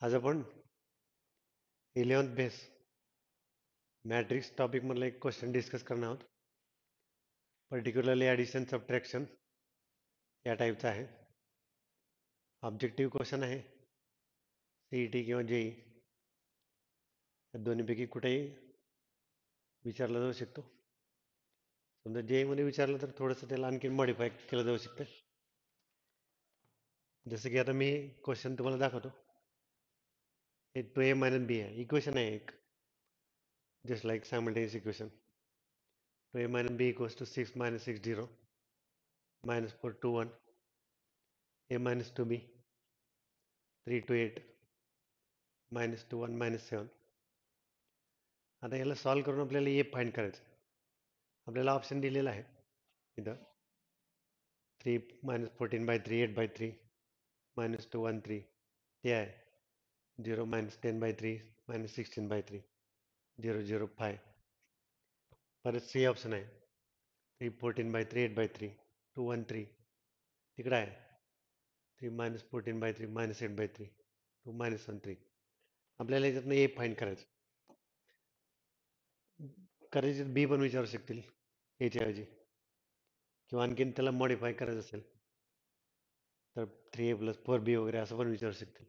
आज आपण 11th base matrix topic मधला एक क्वेश्चन डिस्कस करणार आहोत. पर्टिक्युलरली ॲडिशन सबट्रॅक्शन या टाईपचा आहे. ऑब्जेक्टिव्ह क्वेश्चन आहे. CET किंवा JEE या दोन्हीपैकी कुठेही विचारला जाऊ शकतो. समजा JEE मध्ये विचारलं तर थोडंसं त्याला आणखी मॉडिफाय केलं जाऊ शकतं. जसं की आता मी क्वेश्चन तुम्हाला दाखवतो. हे 2a - b आहे, इक्वेशन आहे एक, just like simultaneous equation. 2a - b equals to 6 - 6 0 -4 2 1 a - 2b 3 2 8 -2 1 -7. आता याला सॉल्व्ह करून आपल्याला ए फाइंड करायचं. आपल्याला ऑप्शन दिलेला आहे इथं 3 - 14/3 8/3 -2 1 3 ते आहे 0 - 10/3 -16/3 0 0 5. परत सी ऑप्शन आहे 3 14/3 8/3 2 1 3 तिकडं आहे 3 - 14/3 -8/3 2 -1 3. आपल्याला याच्यातनं ए फाइंड करायचं. कदाचित बी पण विचारू शकतील एच्या ऐवजी, किंवा आणखीन त्याला मॉडिफाय करायचं असेल तर 3a + 4b वगैरे असं पण विचारू शकतील.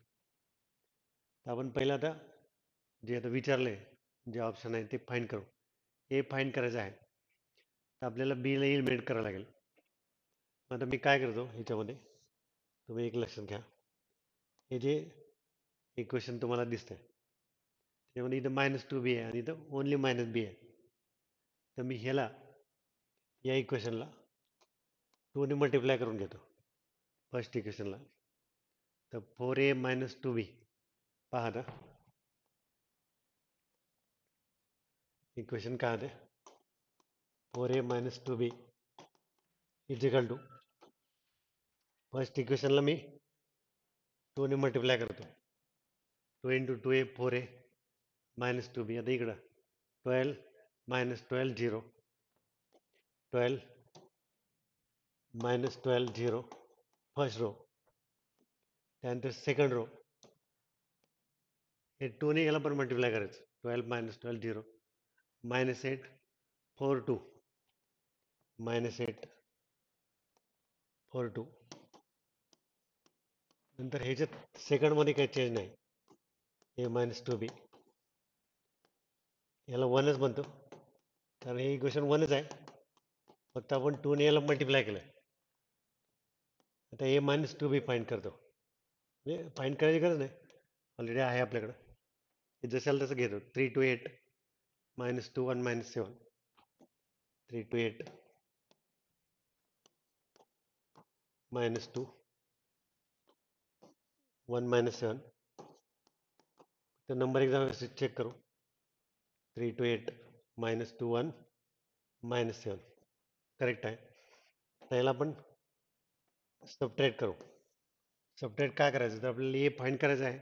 तर आपण पहिलं आता जे आता विचारलंय जे ऑप्शन आहे ते फाइंड करू. ए फाइंड करायचं आहे तर आपल्याला बीला एलिमिनेट करावं लागेल. आता मी काय करतो ह्याच्यामध्ये, तुम्ही एक लक्षात घ्या. हे जे इक्वेशन तुम्हाला दिसतंय त्याच्यामध्ये इथं -2b आहे आणि इथं ओनली -b आहे. तर मी ह्याला या इक्वेशनला 2 ने मल्टिप्लाय करून घेतो फर्स्ट इक्वेशनला. तर 4a - 2b पहा आता इक्वेशन काय होते. 4a - 2b is equal to first इक्वेशनला मी 2 ने मल्टिप्लाय करतो. 2 × 2a 4a - 2b. आता इकडं 12 - 12 0 12 - 12 0 फर्स्ट रो. त्यानंतर सेकंड रो हे 2 ने याला पण मल्टिप्लाय करायचं. 12 - 12 0 -8 4 2 -8 4 2. नंतर ह्याच्यात सेकंडमध्ये काही चेंज नाही. a - 2b याला 1च बनतो कारण हे इक्वेशन 1च आहे, फक्त आपण 2 ने याला मल्टिप्लाय केलं. आता a - 2b फाइंड करतो. म्हणजे फाइंड करायची गरज नाही, ऑलरेडी आहे आपल्याकडं. हे जशाला तसं घेतो. 3 2 8 -2 1 -7 3 2 8 -2 1 -7. तर नंबर एकदा व्यवस्थित चेक करू. 3 2 8 -2 1 -7 करेक्ट आहे. तर याला आपण सबट्रॅक्ट करू. सबट्रॅक्ट काय करायचं तर आपल्याला ए फाइंड करायचं आहे,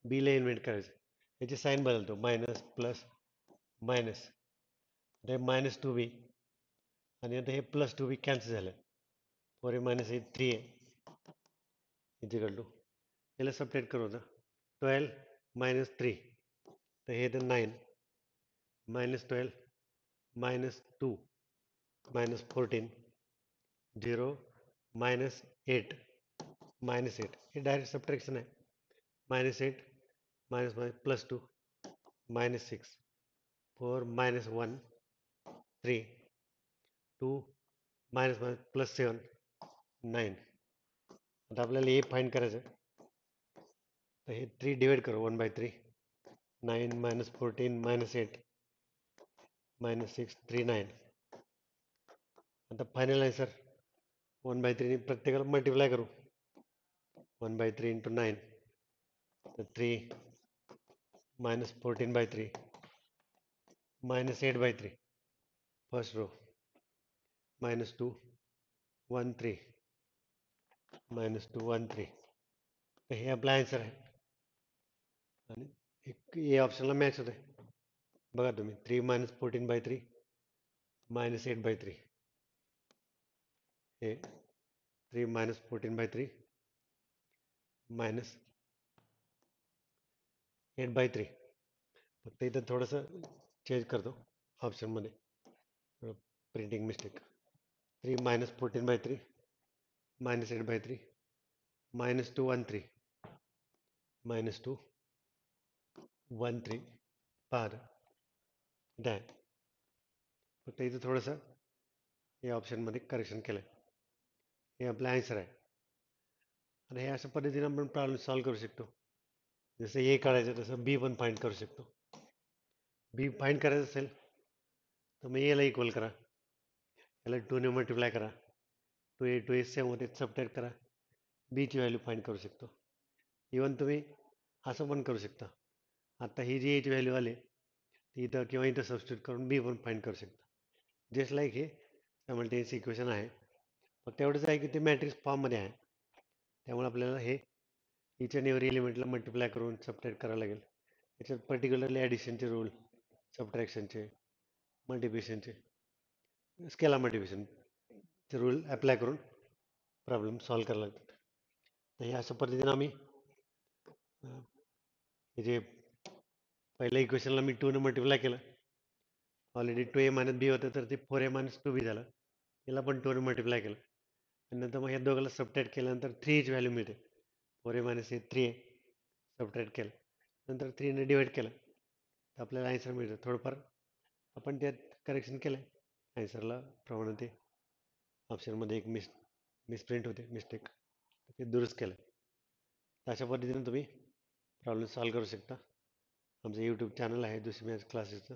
बीला इन्व्हेंट करायचं. याची साईन बदलतो, मायनस प्लस मायनस. हे -2b आणि आता हे +2b कॅन्सल झालं. 4a - 3a इजिकल टू याला सबट्रॅक्ट करू होतं 12 - 3 तर हे तर 9 -12 -2 -14 0 -8 -8. हे डायरेक्ट सबट्रॅक्शन आहे. -8 +2 -6 4 -1 3 2 +7 9. आता आपल्याला ए फाइंड करायचं. तर हे 3 डिवाइड करू 1/3 9 -14 -8 -6 3 9. आता फायनल आन्सर 1/3 प्रत्येकाला मल्टिप्लाय करू. 1/3 × 9 तर 3 -14/3 -8/3 फर्स्ट रो -2 1 3 -2 1 3. तर हे आपला आन्सर आहे आणि एक ए ऑप्शनला मॅच होते. बघा तुम्ही 3 -14/3 -8/3 हे 3 -14/3 8/3. फक्त इथं थोडंसं चेंज करतो ऑप्शनमध्ये, प्रिंटिंग मिस्टेक. 3 मायनस 14/3 मायनस 8/3 -2 1 3 -2 1 3 पहा इथं आहे. फक्त इथं थोडंसं या ऑप्शनमध्ये करेक्शन केलं आहे. हे आपलं आन्सर आहे. आणि हे अशा पद्धतीने आपण प्रॉब्लेम सॉल्व्ह करू शकतो. जसं ए काढायचं तसं बी पण फाइंड करू शकतो. बी फाइंड करायचं असेल तर मग एला इक्वल करा, याला 2ने मल्टिप्लाय करा, 2 सेम होते, सबट्रॅक्ट करा, बीची व्हॅल्यू फाइंड करू शकतो. इवन तुम्ही असं पण करू शकता, आता ही जी एची व्हॅल्यू आली ती इथं किंवा इथं सबस्टिट्यूट करून बी पण फाइंड करू शकता. जस्ट लाईक हे सायमल्टेनियस इक्वेशन आहे, फक्त एवढंच आहे की ते मॅट्रिक्स फॉर्ममध्ये आहे. त्यामुळे आपल्याला हे इच अँड एव्हरी एलिमेंटला मल्टिप्लाय करून सबट्रॅक्ट करावं लागेल. याच्यात पर्टिक्युलरली ॲडिशनचे रूल, सबट्रॅक्शनचे, मल्टिप्लिकेशनचे, स्केला मल्टिप्लिकेशनचे रूल अप्लाय करून प्रॉब्लेम सॉल्व्ह करायला लागतात. तर हे अशा पद्धतीनं आम्ही हे जे पहिल्या इक्वेशनला मी 2ने मल्टिप्लाय केलं, ऑलरेडी 2a मायनस बी होतं तर ते 4a मायनस 2b झालं. याला पण 2ने मल्टिप्लाय केलं आणि नंतर मग ह्या दोघांना सबट्रॅक्ट केल्यानंतर 3ची व्हॅल्यू मिळते. 4a मायनस हे 3a सबट्रॅक्ट केलं, नंतर 3ने डिवाइड केलं तर आपल्याला आन्सर मिळतं. थोडंफार आपण त्यात करेक्शन केलं आहे आन्सरला प्रमाणे, ते ऑप्शनमध्ये एक मिसप्रिंट होते, मिस्टेक, ते दुरुस्त केलं. अशा पद्धतीने तुम्ही प्रॉब्लेम सॉल्व्ह करू शकता. आमचं यूट्यूब चॅनल आहे दुसरी मॅथ्स क्लासेसचं,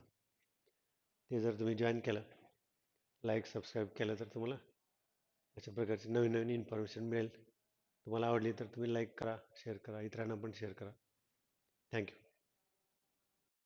ते जर तुम्ही जॉईन केलं, लाईक सबस्क्राईब केलं तर तुम्हाला अशा प्रकारची नवीन नवीन इन्फॉर्मेशन मिळेल. तुम्हाला आवडली तर तुम्ही लाईक करा, शेअर करा, इतरांना पण शेअर करा. थँक्यू.